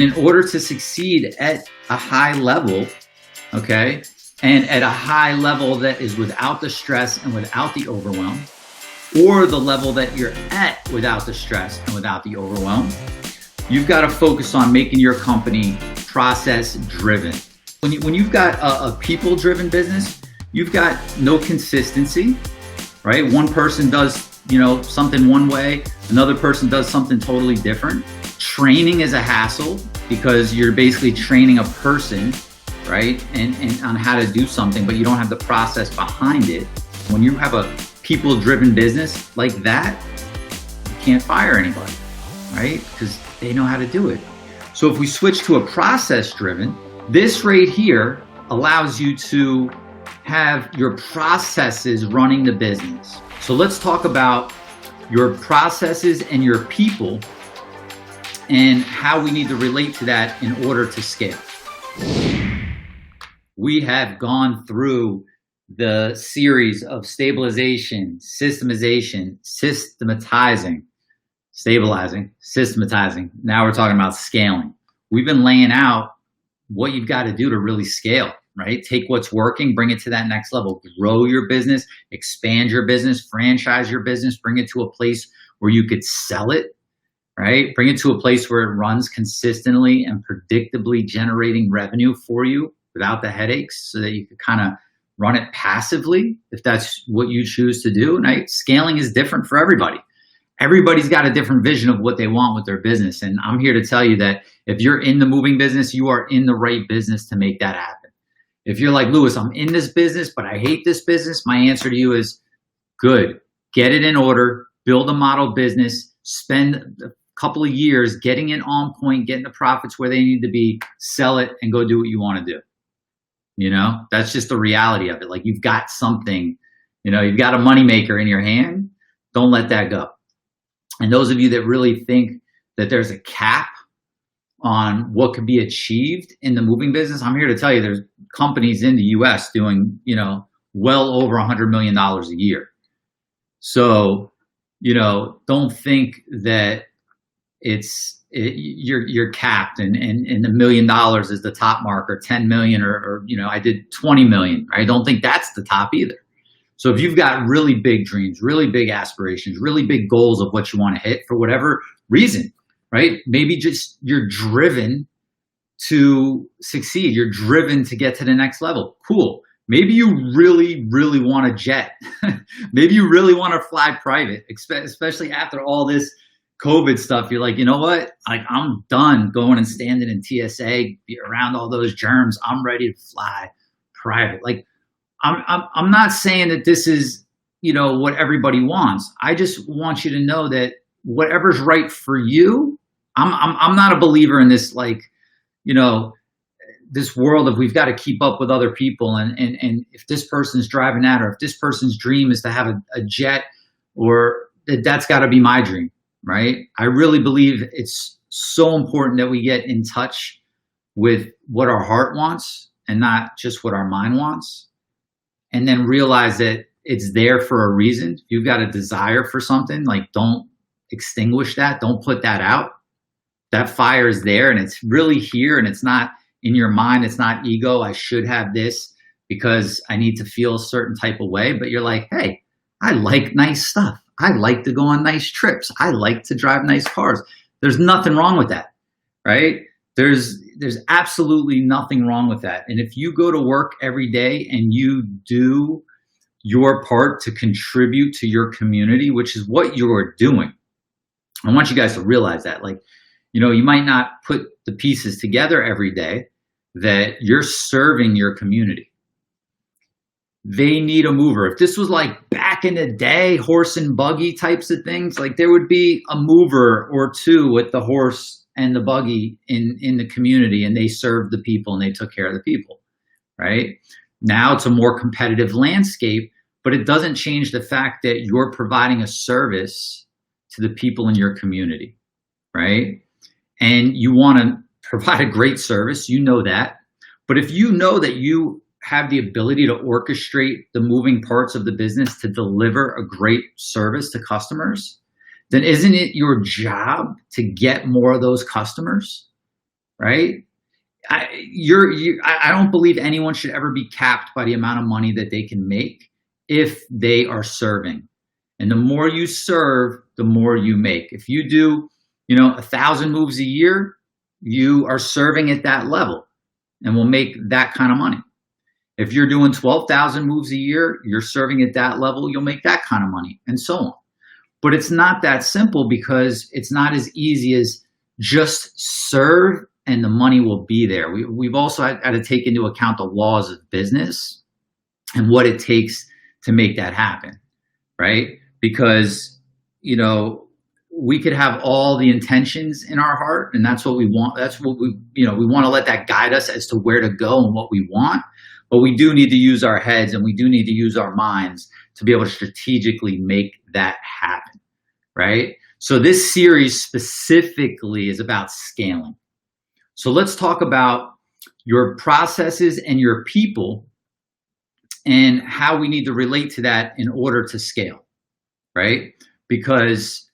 In order to succeed at a high level, okay, and at a high level that is without the stress and without the overwhelm, or the level that you're at without the stress and without the overwhelm, you've got to focus on making your company process driven. When you've got a people driven business, you've got no consistency, right? One person does, something one way, another person does something totally different. Training is a hassle because you're basically training a person, right? And on how to do something, but you don't have the process behind it. When you have a people driven business like that, you can't fire anybody, right? Because they know how to do it. So if we switch to a process driven, this right here allows you to have your processes running the business. So let's talk about your processes and your people and how we need to relate to that in order to scale. We have gone through the series of stabilization, systemization, systematizing, stabilizing, systematizing. Now we're talking about scaling. We've been laying out what you've got to do to really scale, right? Take what's working, bring it to that next level, grow your business, expand your business, franchise your business, bring it to a place where you could sell it, right? Bring it to a place where it runs consistently and predictably generating revenue for you without the headaches so that you could kind of run it passively if that's what you choose to do. Right? Scaling is different for everybody. Everybody's got a different vision of what they want with their business. And I'm here to tell you that if you're in the moving business, you are in the right business to make that happen. If you're like, Lewis, I'm in this business, but I hate this business, my answer to you is good. Get it in order, build a model business, spend a couple of years getting it on point, getting the profits where they need to be, sell it, and go do what you want to do. That's just the reality of it. Like you've got something, you've got a moneymaker in your hand. Don't let that go. And those of you that really think that there's a cap on what could be achieved in the moving business, I'm here to tell you there's companies in the US doing, well over $100 million a year. So, don't think that you're capped and $1 million is the top mark, or 10 million, or I did 20 million. I don't think that's the top either. So if you've got really big dreams, really big aspirations, really big goals of what you want to hit for whatever reason, right? Maybe just you're driven to succeed. You're driven to get to the next level. Cool. Maybe you really, really want a jet. Maybe you really want to fly private, especially after all this COVID stuff. You're like, you know what? Like, I'm done going and standing in TSA, be around all those germs. I'm ready to fly private. Like, I'm not saying that this is, what everybody wants. I just want you to know that whatever's right for you. I'm not a believer in this, like, this world of we've got to keep up with other people, and if this person's driving that, or if this person's dream is to have a jet, or that's got to be my dream, right? I really believe it's so important that we get in touch with what our heart wants and not just what our mind wants. And then realize that it's there for a reason. If you've got a desire for something, like, don't extinguish that. Don't put that out. That fire is there and it's really here, and it's not in your mind. It's not ego. I should have this because I need to feel a certain type of way. But you're like, hey, I like nice stuff. I like to go on nice trips. I like to drive nice cars. There's nothing wrong with that, right? There's absolutely nothing wrong with that. And if you go to work every day and you do your part to contribute to your community, which is what you're doing, I want you guys to realize that. Like, you might not put the pieces together every day, that you're serving your community. They need a mover. If this was like back in the day, horse and buggy types of things, like there would be a mover or two with the horse and the buggy in the community, and they served the people and they took care of the people, right? Now it's a more competitive landscape, but it doesn't change the fact that you're providing a service to the people in your community, right? And you want to provide a great service, you know that. But if you know that you have the ability to orchestrate the moving parts of the business to deliver a great service to customers, then isn't it your job to get more of those customers? right? I don't believe anyone should ever be capped by the amount of money that they can make if they are serving. And the more you serve, the more you make. If you do, 1,000 moves a year, you are serving at that level and will make that kind of money. If you're doing 12,000 moves a year, you're serving at that level, you'll make that kind of money, and so on. But it's not that simple, because it's not as easy as just serve and the money will be there. We've also had to take into account the laws of business and what it takes to make that happen, right? Because, we could have all the intentions in our heart, and that's what we want. That's what we want to let that guide us as to where to go and what we want. But we do need to use our heads, and we do need to use our minds to be able to strategically make that happen, right? So this series specifically is about scaling. So let's talk about your processes and your people and how we need to relate to that in order to scale, right? Because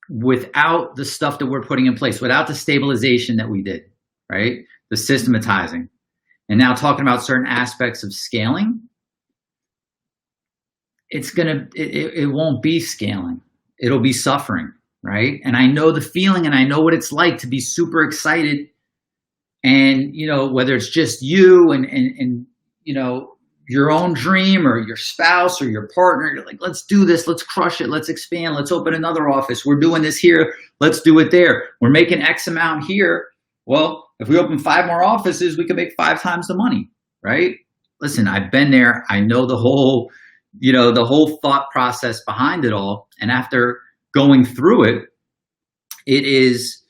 without the stuff that we're putting in place, without the stabilization that we did, right? The systematizing, and now talking about certain aspects of scaling, it won't be scaling. It'll be suffering, right? And I know the feeling, and I know what it's like to be super excited. And, whether it's just you and your own dream, or your spouse or your partner, you're like, let's do this, let's crush it, let's expand, let's open another office. We're doing this here, let's do it there. We're making X amount here. Well, if we open 5 more offices, we can make 5 times the money, right? Listen, I've been there. I know the whole thought process behind it all. And after going through it, it is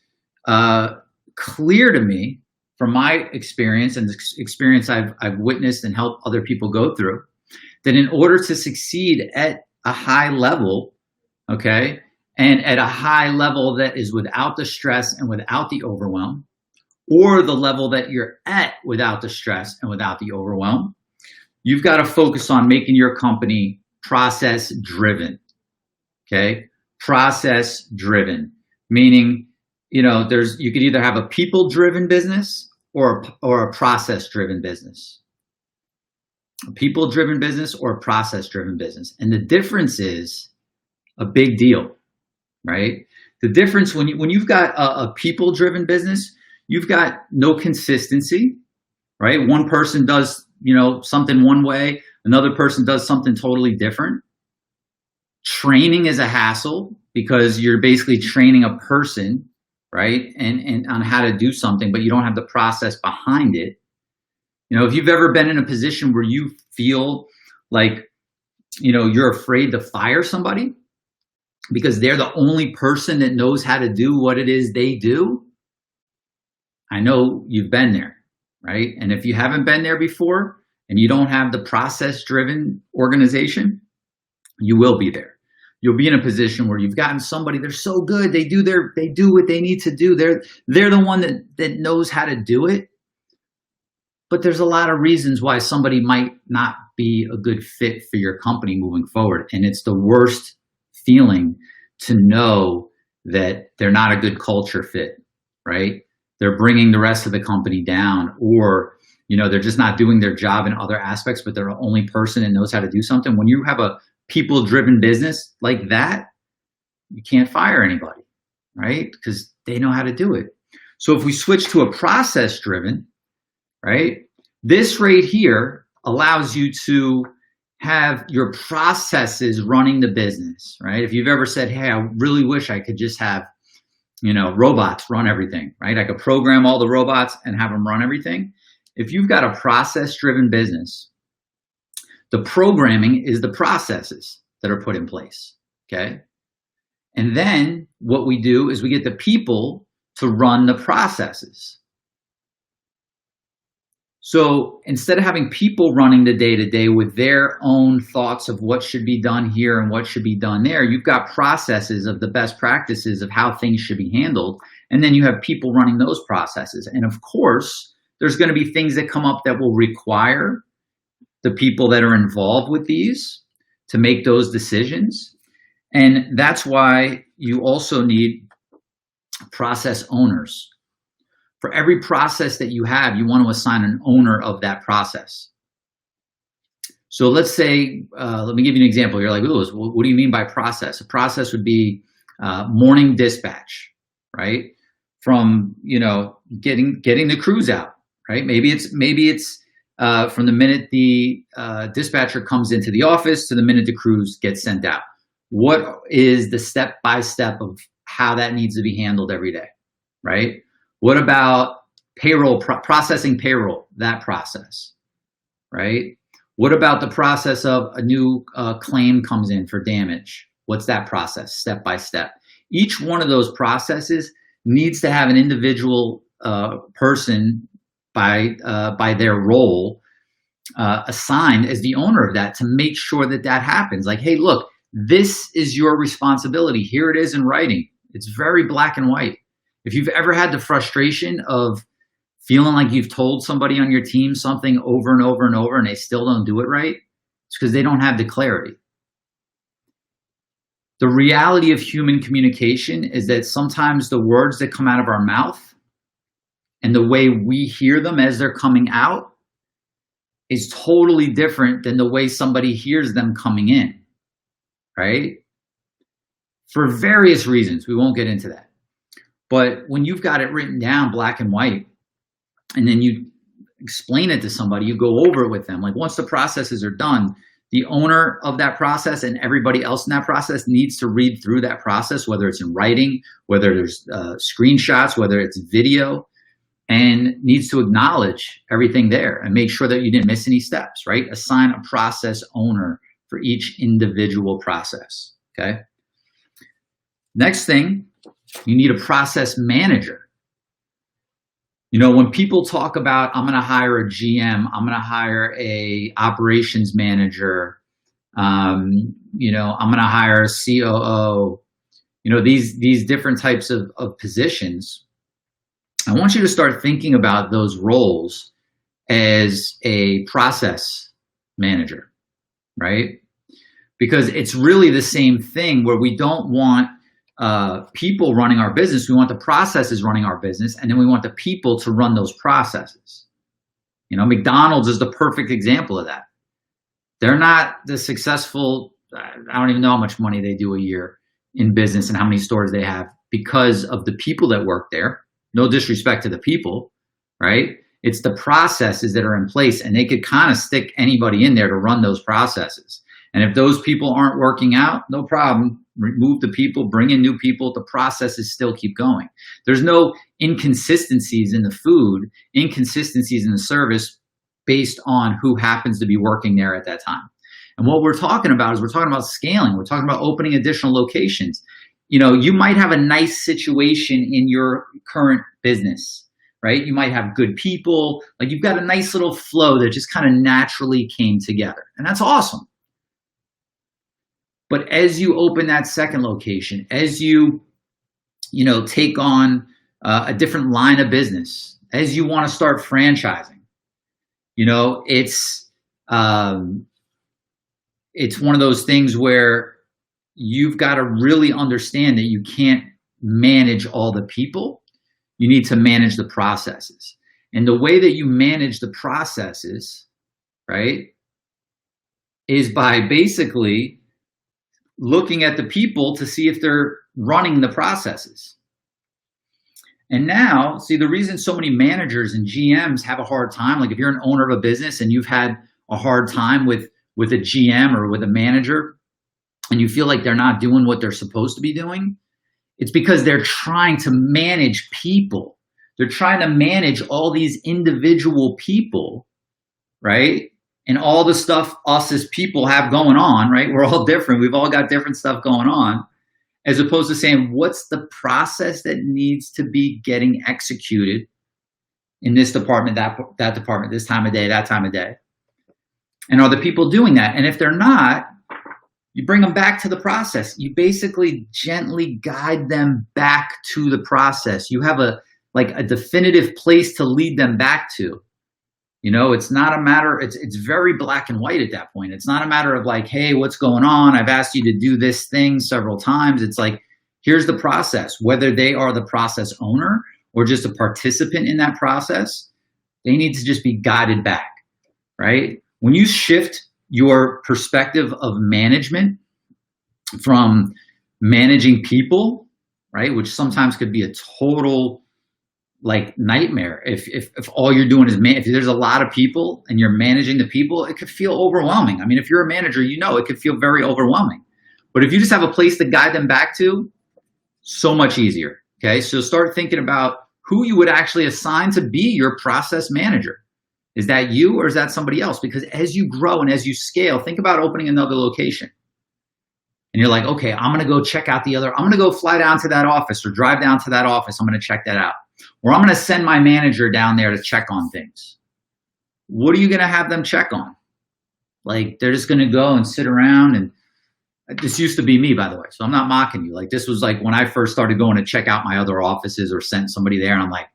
clear to me, from my experience and the experience I've witnessed and helped other people go through, that in order to succeed at a high level, okay, and at a high level that is without the stress and without the overwhelm, or the level that you're at without the stress and without the overwhelm, you've got to focus on making your company process driven, okay? Process driven, meaning, you could either have a people driven business or a process driven business. A people driven business or a process driven business. And the difference is a big deal, right? The difference when you've got a people driven business, you've got no consistency, right? One person does, something one way, another person does something totally different. Training is a hassle, because you're basically training a person, right? And on how to do something, but you don't have the process behind it. If you've ever been in a position where you feel like, you're afraid to fire somebody because they're the only person that knows how to do what it is they do, I know you've been there, right? And if you haven't been there before and you don't have the process-driven organization, you will be there. You'll be in a position where you've gotten somebody, they're so good, they do what they need to do. They're the one that knows how to do it. But there's a lot of reasons why somebody might not be a good fit for your company moving forward. And it's the worst feeling to know that they're not a good culture fit, right? They're bringing the rest of the company down, or, they're just not doing their job in other aspects, but they're the only person that knows how to do something. When you have a people-driven business like that, you can't fire anybody, right? Because they know how to do it. So if we switch to a process-driven, right, this right here allows you to have your processes running the business, right? If you've ever said, hey, I really wish I could just have, robots run everything, right? I could program all the robots and have them run everything. If you've got a process-driven business, the programming is the processes that are put in place, okay? And then what we do is we get the people to run the processes. So instead of having people running the day-to-day with their own thoughts of what should be done here and what should be done there, you've got processes of the best practices of how things should be handled. And then you have people running those processes. And of course, there's going to be things that come up that will require the people that are involved with these to make those decisions. And that's why you also need process owners. For every process that you have, you want to assign an owner of that process. So let's say, let me give you an example. You're like, Lewis, what do you mean by process? A process would be morning dispatch, right? From, you know, getting the crews out, right? Maybe it's from the minute the dispatcher comes into the office to the minute the crews get sent out. What is the step-by-step of how that needs to be handled every day, right? What about payroll, processing payroll, that process, right? What about the process of a new claim comes in for damage? What's that process, step by step? Each one of those processes needs to have an individual person by their role assigned as the owner of that to make sure that that happens. Like, hey, look, this is your responsibility. Here it is in writing. It's very black and white. If you've ever had the frustration of feeling like you've told somebody on your team something over and over and over and they still don't do it right, it's because they don't have the clarity. The reality of human communication is that sometimes the words that come out of our mouth and the way we hear them as they're coming out is totally different than the way somebody hears them coming in, right? For various reasons, we won't get into that. But when you've got it written down black and white, and then you explain it to somebody, you go over it with them. Like once the processes are done, the owner of that process and everybody else in that process needs to read through that process, whether it's in writing, whether there's screenshots, whether it's video, and needs to acknowledge everything there and make sure that you didn't miss any steps, right? Assign a process owner for each individual process, okay? Next thing, you need a process manager. You know, when people talk about, I'm going to hire a GM, I'm going to hire a operations manager, you know, I'm going to hire a COO, you know, these different types of positions, I want you to start thinking about those roles as a process manager, right? Because it's really the same thing where we don't want people running our business. We want the processes running our business, and then we want the people to run those processes. You know, McDonald's is the perfect example of that. They're not the successful, I don't even know how much money they do a year in business and how many stores they have because of the people that work there. No disrespect to the people, right? It's the processes that are in place, and they could kind of stick anybody in there to run those processes. And if those people aren't working out, no problem. Remove the people, bring in new people. The processes still keep going. There's no inconsistencies in the food, inconsistencies in the service based on who happens to be working there at that time. And what we're talking about is we're talking about scaling. We're talking about opening additional locations. You know, you might have a nice situation in your current business, right? You might have good people. Like you've got a nice little flow that just kind of naturally came together. And that's awesome. But as you open that second location, as you take on a different line of business, as you want to start franchising, you know, it's one of those things where you've got to really understand that you can't manage all the people. You need to manage the processes. And the way that you manage the processes, right, is by basically looking at the people to see if they're running the processes. And now, see, the reason so many managers and GMs have a hard time, like if you're an owner of a business and you've had a hard time with a GM or with a manager and you feel like they're not doing what they're supposed to be doing, it's because they're trying to manage people. They're trying to manage all these individual people, right? And all the stuff us as people have going on, right? We're all different. We've all got different stuff going on, as opposed to saying, what's the process that needs to be getting executed in this department, that department, this time of day, that time of day? And are the people doing that? And if they're not, you bring them back to the process. You basically gently guide them back to the process. You have a definitive place to lead them back to. You know, it's not a matter, it's very black and white at that point. It's not a matter of like, hey, what's going on? I've asked you to do this thing several times. It's like, here's the process, whether they are the process owner or just a participant in that process, they need to just be guided back, right? When you shift your perspective of management from managing people, right, which sometimes could be a total like nightmare. If all you're doing is if there's a lot of people and you're managing the people, it could feel overwhelming. I mean, if you're a manager, you know it could feel very overwhelming. But if you just have a place to guide them back to, so much easier. Okay, so start thinking about who you would actually assign to be your process manager. Is that you or is that somebody else? Because as you grow and as you scale, think about opening another location. And you're like, okay, I'm gonna go check out the other, I'm gonna go fly down to that office or drive down to that office, I'm gonna check that out. Or I'm gonna send my manager down there to check on things. What are you gonna have them check on? Like, they're just gonna go and sit around, and this used to be me, by the way, so I'm not mocking you. Like, this was like when I first started going to check out my other offices or sent somebody there, and I'm like,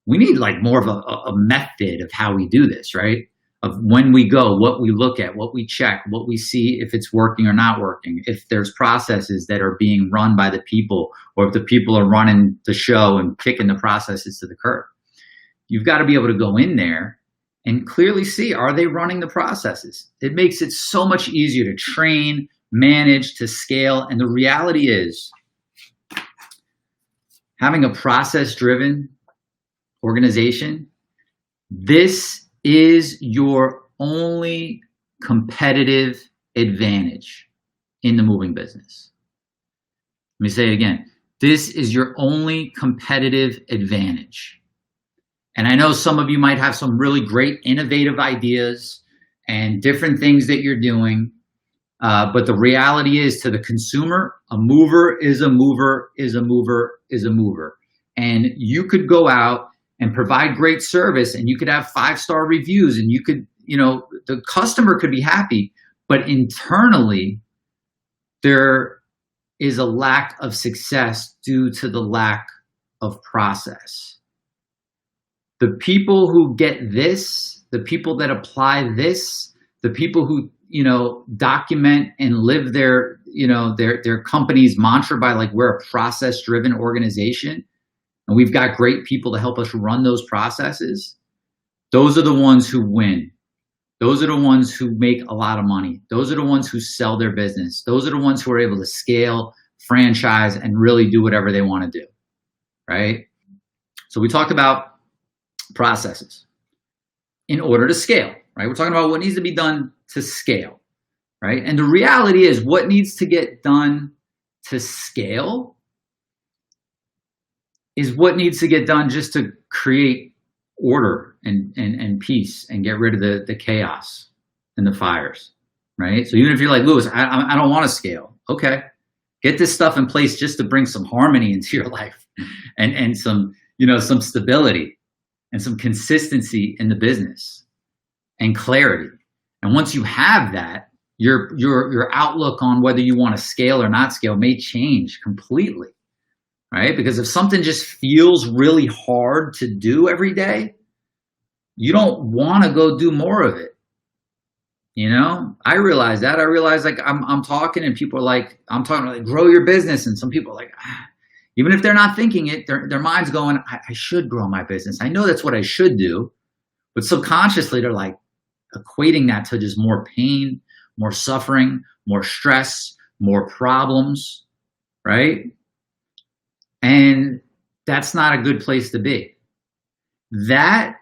we need like more of a method of how we do this, right? Of when we go, what we look at, what we check, what we see, if it's working or not working, if there's processes that are being run by the people, or if the people are running the show and kicking the processes to the curb. You've got to be able to go in there and clearly see, are they running the processes? It makes it so much easier to train, manage, to scale. And the reality is, having a process-driven organization, this is your only competitive advantage in the moving business. Let me say it again. This is your only competitive advantage. And I know some of you might have some really great innovative ideas and different things that you're doing. But the reality is, to the consumer, a mover is a mover is a mover is a mover. And you could go out and provide great service, and you could have 5-star reviews, and you could, you know, the customer could be happy, but internally there is a lack of success due to the lack of process. The people who get this, the people that apply this, the people who, you know, document and live their, you know, their company's mantra by, like, we're a process-driven organization, and we've got great people to help us run those processes, those are the ones who win. Those are the ones who make a lot of money. Those are the ones who sell their business. Those are the ones who are able to scale, franchise, and really do whatever they want to do, right? So we talked about processes in order to scale, right? We're talking about what needs to be done to scale, right? And the reality is, what needs to get done to scale is what needs to get done just to create order and peace and get rid of the chaos and the fires, right? So even if you're like, Lewis, I don't want to scale. Okay, get this stuff in place just to bring some harmony into your life and some, you know, some stability and some consistency in the business and clarity. And once you have that, your outlook on whether you want to scale or not scale may change completely. Right? Because if something just feels really hard to do every day, you don't want to go do more of it. You know, I realize that. I realize, like, I'm talking and people are like, I'm talking like, grow your business. And some people are like, even if they're not thinking it, their mind's going, I should grow my business. I know that's what I should do. But subconsciously, they're like equating that to just more pain, more suffering, more stress, more problems, right? And that's not a good place to be. That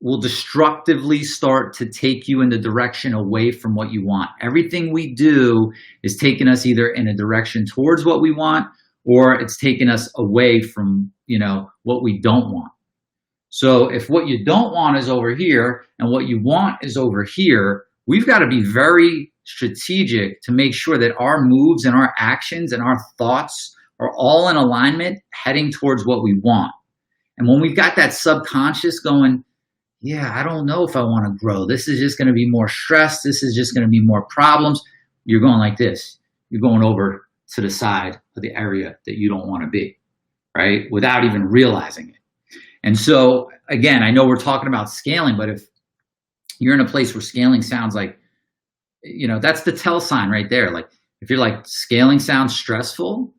will destructively start to take you in the direction away from what you want. Everything we do is taking us either in a direction towards what we want, or it's taking us away from, you know, what we don't want. So if what you don't want is over here and what you want is over here, we've got to be very strategic to make sure that our moves and our actions and our thoughts are all in alignment, heading towards what we want. And when we've got that subconscious going, yeah, I don't know if I want to grow. This is just going to be more stress. This is just going to be more problems. You're going like this. You're going over to the side of the area that you don't want to be, right? Without even realizing it. And so, again, I know we're talking about scaling, but if you're in a place where scaling sounds like, you know, that's the tell sign right there. Like, if you're like, scaling sounds stressful,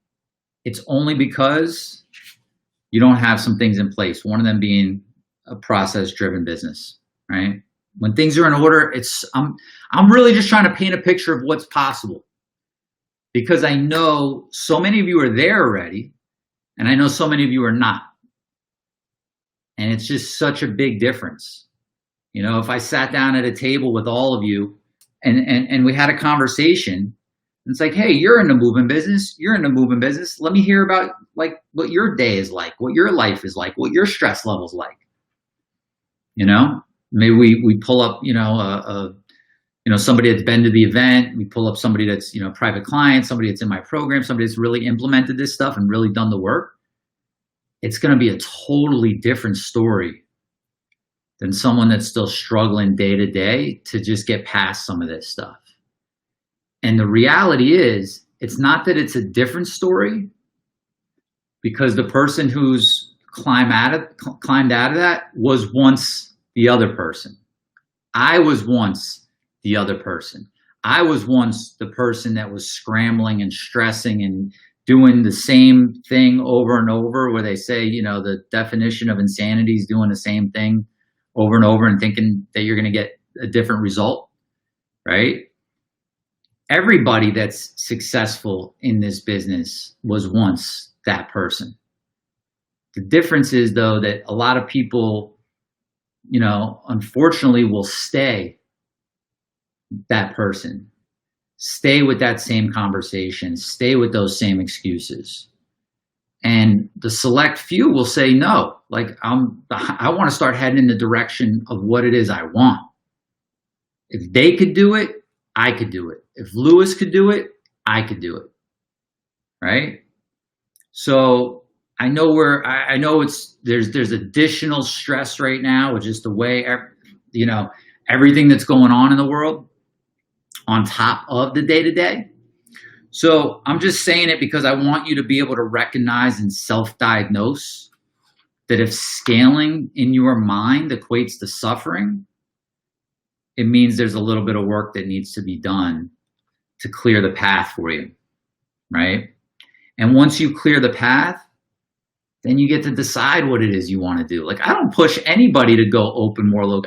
it's only because you don't have some things in place. One of them being a process-driven business, right? When things are in order, I'm really just trying to paint a picture of what's possible, because I know so many of you are there already, and I know so many of you are not. And it's just such a big difference. You know, if I sat down at a table with all of you and we had a conversation, it's like, hey, you're in the moving business. You're in the moving business. Let me hear about like what your day is like, what your life is like, what your stress level's like. You know, maybe we pull up, somebody that's been to the event. We pull up somebody that's, private client, somebody that's in my program, somebody that's really implemented this stuff and really done the work. It's going to be a totally different story than someone that's still struggling day to day to just get past some of this stuff. And the reality is, it's not that it's a different story, because the person who's climbed out of that was once the other person. I was once the other person. I was once the person that was scrambling and stressing and doing the same thing over and over, where they say, the definition of insanity is doing the same thing over and over and thinking that you're going to get a different result, right? Everybody that's successful in this business was once that person. The difference is, though, that a lot of people, unfortunately will stay that person, stay with that same conversation, stay with those same excuses. And the select few will say, no, like I want to start heading in the direction of what it is I want. If they could do it, I could do it. If Lewis could do it, I could do it. Right? So I know there's additional stress right now with just the way, everything that's going on in the world on top of the day-to-day. So I'm just saying it because I want you to be able to recognize and self-diagnose that if scaling in your mind equates to suffering, it means there's a little bit of work that needs to be done to clear the path for you, right? And once you clear the path, then you get to decide what it is you want to do. Like, I don't push anybody to go open more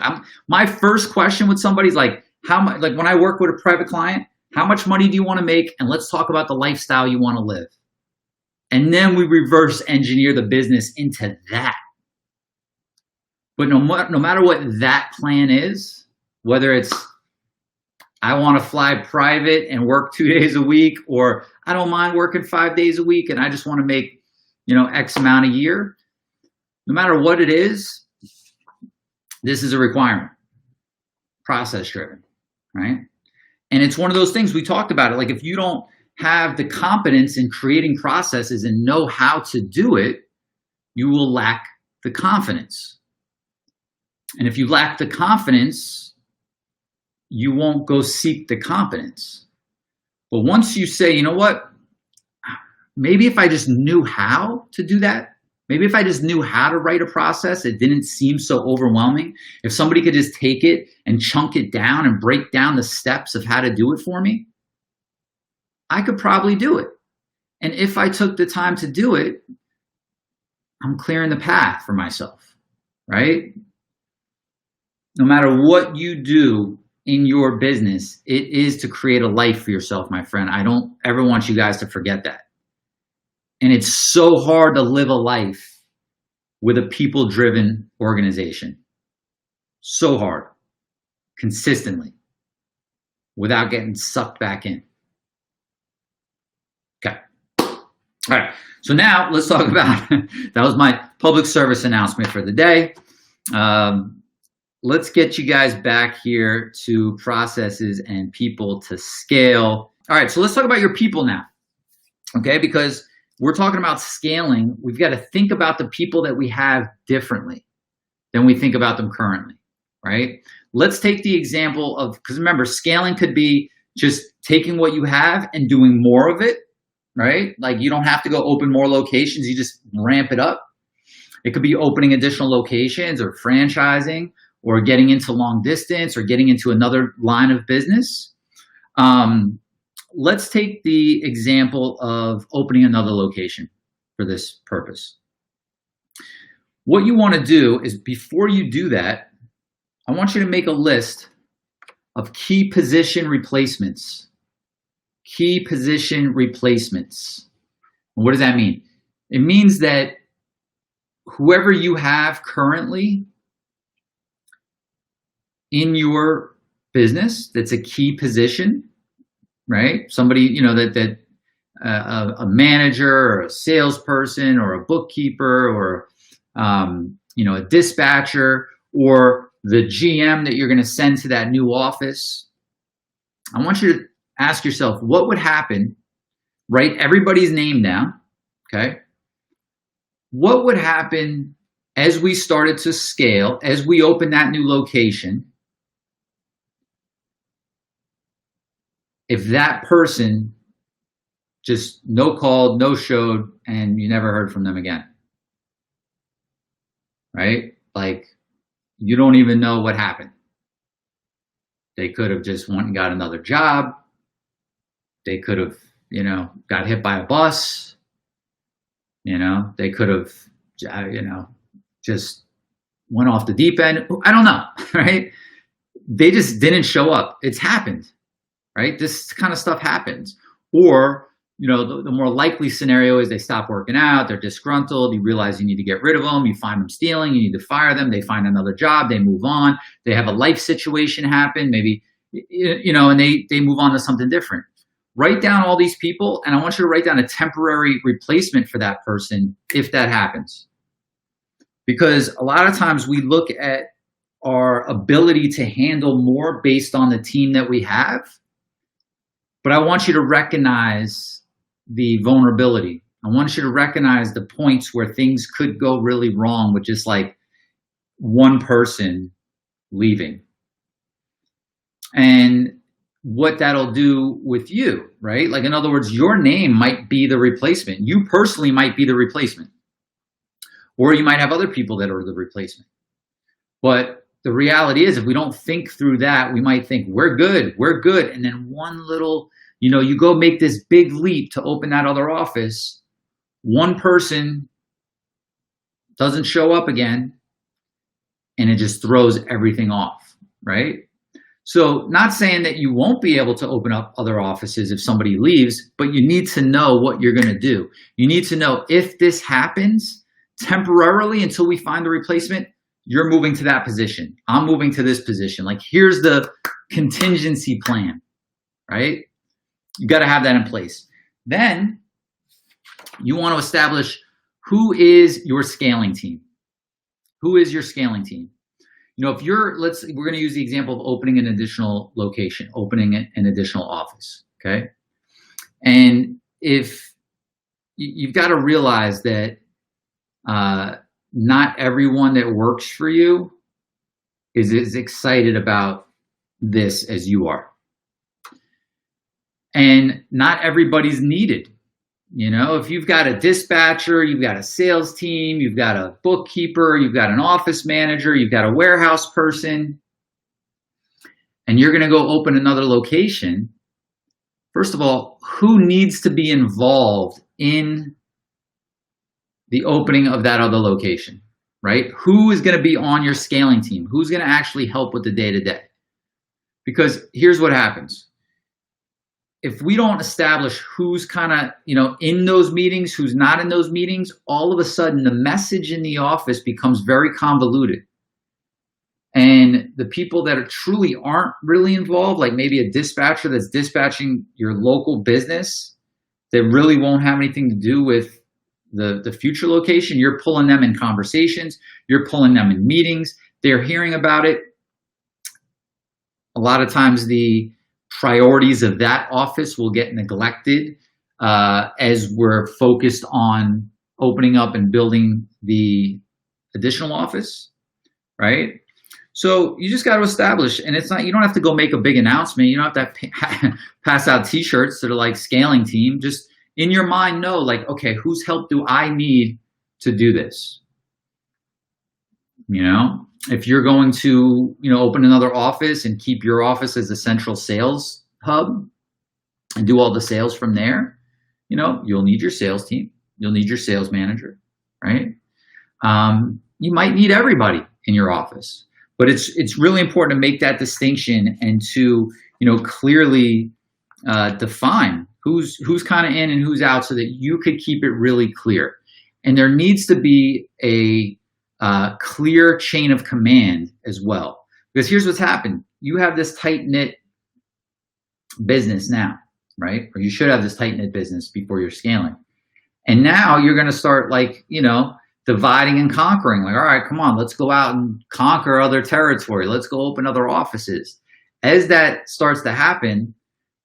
my first question with somebody is like, how much, like when I work with a private client, how much money do you want to make? And let's talk about the lifestyle you want to live. And then we reverse engineer the business into that. But no matter what that plan is, whether it's I want to fly private and work 2 days a week, or I don't mind working 5 days a week and I just want to make, X amount a year, no matter what it is, this is a requirement. Process driven, right? And it's one of those things, we talked about it. Like, if you don't have the competence in creating processes and know how to do it, you will lack the confidence. And if you lack the confidence, you won't go seek the competence. But once you say, you know what, maybe if I just knew how to do that, maybe if I just knew how to write a process, it didn't seem so overwhelming. If somebody could just take it and chunk it down and break down the steps of how to do it for me, I could probably do it. And if I took the time to do it, I'm clearing the path for myself, right? No matter what you do in your business, it is to create a life for yourself, my friend. I don't ever want you guys to forget that. And it's so hard to live a life with a people-driven organization. So hard, consistently, without getting sucked back in. Okay. All right. So now let's talk about, that was my public service announcement for the day. Let's get you guys back here to processes and people to scale. All right. So let's talk about your people now. Okay. Because we're talking about scaling. We've got to think about the people that we have differently than we think about them currently, right? Let's take the example of, because remember, scaling could be just taking what you have and doing more of it, right? Like, you don't have to go open more locations. You just ramp it up. It could be opening additional locations or franchising or getting into long distance or getting into another line of business. Let's take the example of opening another location for this purpose. What you want to do is, before you do that, I want you to make a list of key position replacements. Key position replacements. What does that mean? It means that whoever you have currently in your business that's a key position, right? Somebody, you know, that a manager or a salesperson or a bookkeeper or you know, a dispatcher or the GM that you're going to send to that new office. I want you to ask yourself, what would happen? Write everybody's name down, okay? What would happen as we started to scale, as we opened that new location, if that person just no called, no showed, and you never heard from them again? Right? Like, you don't even know what happened. They could have just went and got another job. They could have, you know, got hit by a bus. You know, they could have, you know, just went off the deep end. I don't know, right? They just didn't show up. It's happened, right? This kind of stuff happens. Or, you know, the more likely scenario is they stop working out, they're disgruntled, you realize you need to get rid of them, you find them stealing, you need to fire them, they find another job, they move on, they have a life situation happen, maybe, you know, and they move on to something different. Write down all these people, and I want you to write down a temporary replacement for that person if that happens. Because a lot of times we look at our ability to handle more based on the team that we have, but I want you to recognize the vulnerability. I want you to recognize the points where things could go really wrong with just like one person leaving. And what that'll do with you, right? Like, in other words, your name might be the replacement. You personally might be the replacement. Or you might have other people that are the replacement. But the reality is, if we don't think through that, we might think we're good. And then one little, you know, you go make this big leap to open that other office. One person doesn't show up again, and it just throws everything off, right? So, not saying that you won't be able to open up other offices if somebody leaves, but you need to know what you're going to do. You need to know, if this happens temporarily until we find the replacement, you're moving to that position. I'm moving to this position. Like, here's the contingency plan, right? You got to have that in place. Then you want to establish who is your scaling team. Who is your scaling team? You know, if you're, we're going to use the example of opening an additional location, opening an additional office, okay? And if you've got to realize that not everyone that works for you is as excited about this as you are. And not everybody's needed. You know, if you've got a dispatcher, you've got a sales team, you've got a bookkeeper, you've got an office manager, you've got a warehouse person, and you're going to go open another location, first of all, who needs to be involved in the opening of that other location, right? Who is going to be on your scaling team? Who's going to actually help with the day-to-day? Because here's what happens. If we don't establish who's kind of, you know, in those meetings, who's not in those meetings, all of a sudden the message in the office becomes very convoluted. And the people that truly aren't really involved, like maybe a dispatcher that's dispatching your local business, that really won't have anything to do with the future location, you're pulling them in conversations, you're pulling them in meetings, they're hearing about it. A lot of times the priorities of that office will get neglected as we're focused on opening up and building the additional office, right? So you just got to establish, and it's not, you don't have to go make a big announcement. You don't have to pass out t-shirts that are like scaling team. Just in your mind, know like, okay, whose help do I need to do this? You know, if you're going to, you know, open another office and keep your office as a central sales hub and do all the sales from there, you know, you'll need your sales team. You'll need your sales manager, right? You you might need everybody in your office. But it's really important to make that distinction and to, clearly define who's kind of in and who's out so that you could keep it really clear. And there needs to be a clear chain of command as well. Because here's what's happened. You have this tight-knit business now, right? Or you should have this tight-knit business before you're scaling. And now you're going to start dividing and conquering. Like, all right, come on, let's go out and conquer other territory. Let's go open other offices. As that starts to happen,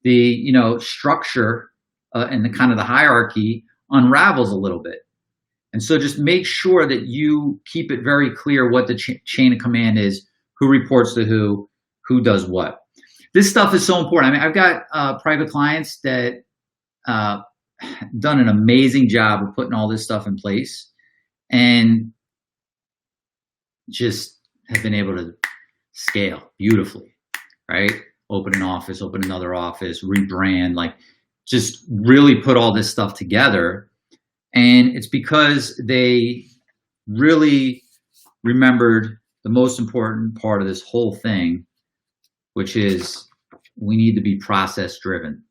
the structure and the kind of the hierarchy unravels a little bit. And so just make sure that you keep it very clear what the chain of command is, who reports to who does what. This stuff is so important. I mean, I've got private clients that done an amazing job of putting all this stuff in place and just have been able to scale beautifully, right? Open an office, open another office, rebrand, just really put all this stuff together. And it's because they really remembered the most important part of this whole thing, which is we need to be process driven.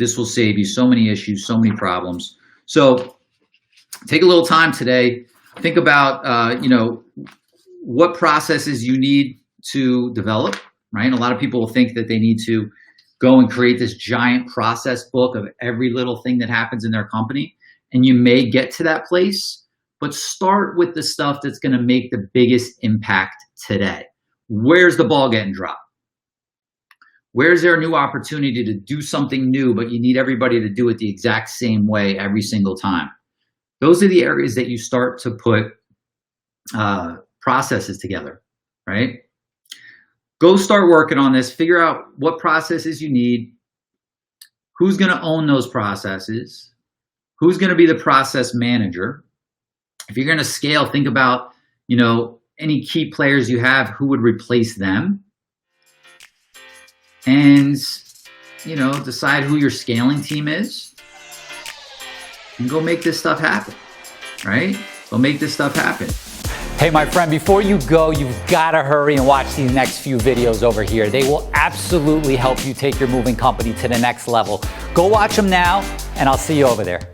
This will save you so many issues, so many problems. So take a little time today. Think about, what processes you need to develop, right? A lot of people will think that they need to go and create this giant process book of every little thing that happens in their company. And you may get to that place, but start with the stuff that's going to make the biggest impact today. Where's the ball getting dropped? Where's there a new opportunity to do something new, but you need everybody to do it the exact same way every single time? Those are the areas that you start to put processes together, right? Go start working on this. Figure out what processes you need, who's going to own those processes, who's going to be the process manager. If you're going to scale, think about, any key players you have, who would replace them. And, decide who your scaling team is and go make this stuff happen, right? Go make this stuff happen. Hey, my friend, before you go, you've got to hurry and watch these next few videos over here. They will absolutely help you take your moving company to the next level. Go watch them now, and I'll see you over there.